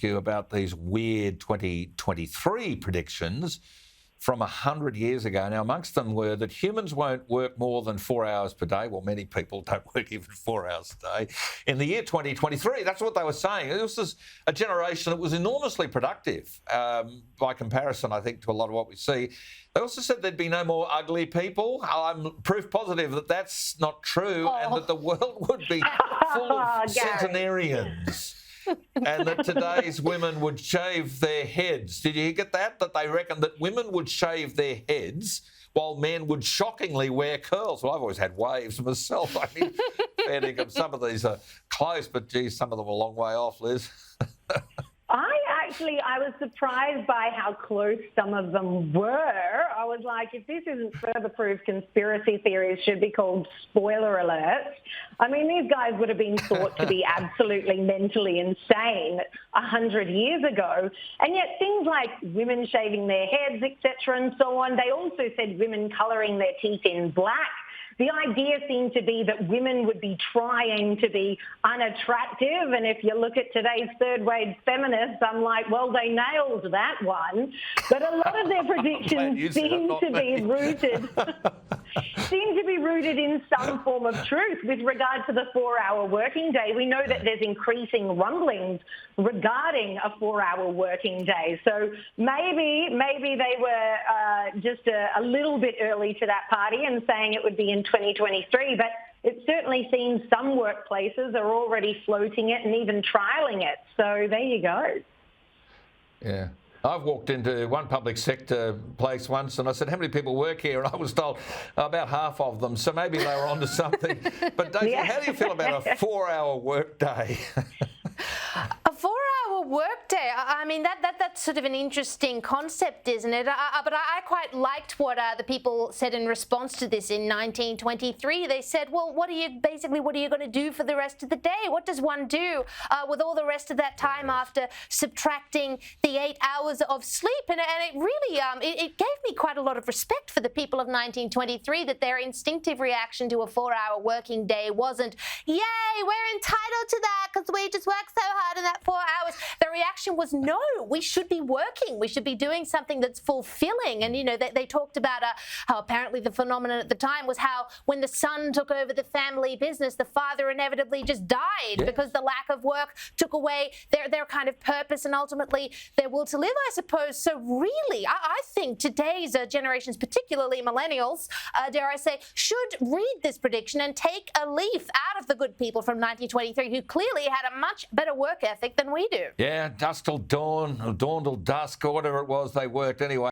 you about these weird 2023 predictions from 100 years ago. Now, amongst them were that humans won't work more than 4 hours per day. Well, many people don't work even 4 hours a day. In the year 2023, that's what they were saying. This was a generation that was enormously productive by comparison, I think, to a lot of what we see. They also said there'd be no more ugly people. I'm proof positive that that's not true and that the world would be full of centenarians. And that today's women would shave their heads. Did you get that? That they reckon that women would shave their heads while men would shockingly wear curls. Well, I've always had waves myself. I mean, fair dinkum, some of these are close, but geez, some of them are a long way off, Liz. I was surprised by how close some of them were. I was like, if this isn't further proof, conspiracy theories should be called spoiler alerts. I mean, these guys would have been thought to be absolutely mentally insane 100 years ago. And yet things like women shaving their heads, etc. and so on, they also said women colouring their teeth in black. The idea seemed to be that women would be trying to be unattractive. And if you look at today's third-wave feminists, I'm like, well, they nailed that one. But a lot of their predictions seem to be rooted in some form of truth. With regard to the 4-hour working day, we know that there's increasing rumblings regarding a 4-hour working day. So maybe they were just a little bit early to that party and saying it would be in 2023, but it certainly seems some workplaces are already floating it and even trialling it. So there you go. Yeah. I've walked into one public sector place once and I said, how many people work here? And I was told about half of them. So maybe they were onto something. But Daisy, how do you feel about a 4-hour work day? A 4-hour workday. I mean, that's sort of an interesting concept, isn't it? But I quite liked what the people said in response to this in 1923. They said, well, what are you going to do for the rest of the day? What does one do with all the rest of that time after subtracting the 8 hours of sleep? And it really, it gave me quite a lot of respect for the people of 1923, that their instinctive reaction to a 4-hour working day wasn't, yay, we're entitled to that because we just work so hard in that 4 hours. The reaction was, no, we should be working. We should be doing something that's fulfilling. And, you know, they talked about how apparently the phenomenon at the time was how when the son took over the family business, the father inevitably just died because the lack of work took away their kind of purpose and ultimately their will to live, I suppose. So really, I think today's generations, particularly millennials, dare I say, should read this prediction and take a leaf out of the good people from 1923 who clearly had a much better work ethic than we do. Yeah, dusk till dawn, or dawn till dusk, or whatever it was, they worked anyway.